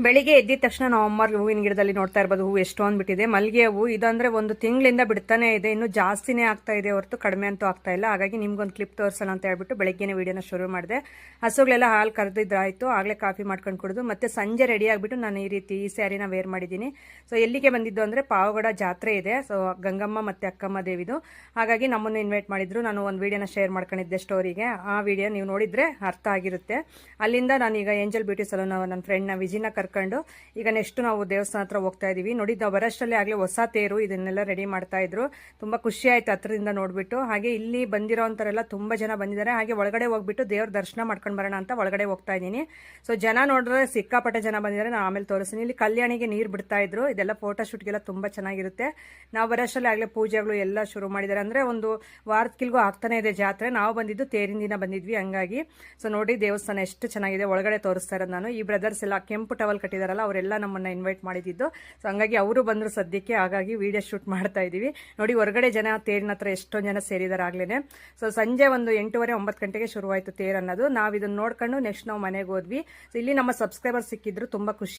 ಬೆಳಿಗ್ಗೆ ಎದ್ದಿದ ತಕ್ಷಣ ನಾವು ಅಮ್ಮವ್ರಿಗೆ ಹೂವಿನ ಗಿಡದಲ್ಲಿ ನೋಡ್ತಾ ಇರ್ಬೋದು ಹೂವು ಎಷ್ಟೊಂದು ಬಿಟ್ಟಿದೆ. ಮಲ್ಲಿಗೆ ಹೂವು ಇದಂದ್ರೆ ಒಂದು ತಿಂಗಳಿಂದ ಬಿಡ್ತಾನೆ ಇದೆ, ಇನ್ನು ಜಾಸ್ತಿನೇ ಆಗ್ತಾ ಇದೆ ಹೊರತು ಕಡಿಮೆ ಅಂತೂ ಆಗ್ತಾ ಇಲ್ಲ. ಹಾಗಾಗಿ ನಿಮ್ಗೊಂದು ಕ್ಲಿಪ್ ತೋರಿಸೋಣ ಅಂತ ಹೇಳ್ಬಿಟ್ಟು ಬೆಳಗ್ಗೆನೇ ವಿಡಿಯೋನ ಶುರು ಮಾಡಿದೆ. ಹಸುಗಳೆಲ್ಲ ಹಾಲು ಕರೆದಿದ್ರಾಯ್ತು, ಆಗಲೇ ಕಾಫಿ ಮಾಡ್ಕೊಂಡು ಕುಡಿದು ಮತ್ತೆ ಸಂಜೆ ರೆಡಿ ಆಗಿಬಿಟ್ಟು ನಾನು ಈ ರೀತಿ ಈ ಸ್ಯಾರಿನ ವೇರ್ ಮಾಡಿದ್ದೀನಿ. ಸೊ ಎಲ್ಲಿಗೆ ಬಂದಿದ್ದು ಅಂದರೆ ಪಾವಗಡ ಜಾತ್ರೆ ಇದೆ, ಸೊ ಗಂಗಮ್ಮ ಮತ್ತು ಅಕ್ಕಮ್ಮ ದೇವಿದು. ಹಾಗಾಗಿ ನಮ್ಮನ್ನು ಇನ್ವೈಟ್ ಮಾಡಿದ್ರು. ನಾನು ಒಂದು ವಿಡಿಯೋನ ಶೇರ್ ಮಾಡ್ಕೊಂಡಿದ್ದೆ ಸ್ಟೋರಿಗೆ. ಆ ವಿಡಿಯೋ ನೀವು ನೋಡಿದರೆ ಅರ್ಥ ಆಗಿರುತ್ತೆ. ಅಲ್ಲಿಂದ ನಾನೀಗ ಏಂಜಲ್ ಬ್ಯೂಟಿ ಸಲೂನ್ ನನ್ನ ಫ್ರೆಂಡ್ನ ವಿಜಿನ ಕರ್ಕೊಂಡು ಈಗ ನೆಕ್ಸ್ಟ್ ನಾವು ದೇವಸ್ಥಾನ ಹತ್ರ ಹೋಗ್ತಾ ಇದೀವಿ. ನೋಡಿ ನಾವು ಬರೋಷ್ಟರಲ್ಲಿ ಆಗಲೇ ಹೊಸ ತೇರು ಇದನ್ನೆಲ್ಲ ರೆಡಿ ಮಾಡ್ತಾ ಇದ್ರು. ತುಂಬಾ ಖುಷಿ ಆಯ್ತು ಹತ್ರದಿಂದ ನೋಡ್ಬಿಟ್ಟು. ಹಾಗೆ ಇಲ್ಲಿ ಬಂದಿರೋಂಥವರೆಲ್ಲ ತುಂಬಾ ಜನ ಬಂದಿದ್ದಾರೆ. ಹಾಗೆ ಒಳಗಡೆ ಹೋಗ್ಬಿಟ್ಟು ದೇವ್ರ ದರ್ಶನ ಮಾಡ್ಕೊಂಡು ಬರೋಣ ಅಂತ ಒಳಗಡೆ ಹೋಗ್ತಾ ಇದ್ದೀನಿ. ಸೊ ಜನ ನೋಡಿದ್ರೆ ಸಿಕ್ಕಾಪಟ್ಟೆ ಜನ ಬಂದಿದ್ದಾರೆ. ನಾನು ಆಮೇಲೆ ತೋರಿಸ್ತೀನಿ. ಇಲ್ಲಿ ಕಲ್ಯಾಣಿಗೆ ನೀರು ಬಿಡ್ತಾ ಇದ್ರು. ಇದೆಲ್ಲ ಫೋಟೋ ಶೂಟ್ಗೆಲ್ಲ ತುಂಬಾ ಚೆನ್ನಾಗಿರುತ್ತೆ. ನಾವು ಬರೋಷ್ಟರಲ್ಲಿ ಆಗಲೇ ಪೂಜೆಗಳು ಎಲ್ಲ ಶುರು ಮಾಡಿದ್ದಾರೆ. ಅಂದ್ರೆ ಒಂದು ವಾರಕ್ಕಿಲ್ಗೂ ಆಗ್ತಾನೆ ಇದೆ ಜಾತ್ರೆ. ನಾವು ಬಂದಿದ್ದು ತೇರಿನ ದಿನ ಬಂದಿದ್ವಿ. ಹಂಗಾಗಿ ಸೊ ನೋಡಿ ದೇವಸ್ಥಾನ ಎಷ್ಟು ಚೆನ್ನಾಗಿದೆ. ಒಳಗಡೆ ತೋರಿಸ್ತಾ ಇರೋದು ನಾನು. ಈ ಬ್ರದರ್ಸ್ ಎಲ್ಲ ಕೆಂಪು ಟವಲ್ ಕಟ್ಟಿದಾರಲ್ಲ, ಅವರೆಲ್ಲ ನಮ್ಮನ್ನ ಇನ್ವೈಟ್ ಮಾಡಿದ್ದು. ಸೊ ಹಂಗಾಗಿ ಅವರು ಬಂದ್ರು ಸದ್ಯಕ್ಕೆ. ಹಾಗಾಗಿ ವಿಡಿಯೋ ಶೂಟ್ ಮಾಡ್ತಾ ಇದೀವಿ. ನೋಡಿ ಹೊರಗಡೆ ಜನ ತೇರಿನ ಹತ್ರ ಎಷ್ಟೊಂದು ಜನ ಸೇರಿದಾರೆ ಆಗ್ಲೇನೆ. ಸೊ ಸಂಜೆ ಒಂದು 8:30 9 ಗಂಟೆಗೆ ಶುರುವಾಯಿತು ತೇರು ಅನ್ನೋದು. ನಾವು ಇದನ್ನ ನೋಡ್ಕೊಂಡು ನೆಕ್ಸ್ಟ್ ನಾವು ಮನೆಗೆ ಹೋದ್ವಿ. ಸೊ ಇಲ್ಲಿ ನಮ್ಮ ಸಬ್ಸ್ಕ್ರೈಬರ್ ಸಿಕ್ಕಿದ್ರು, ತುಂಬಾ ಖುಷಿ.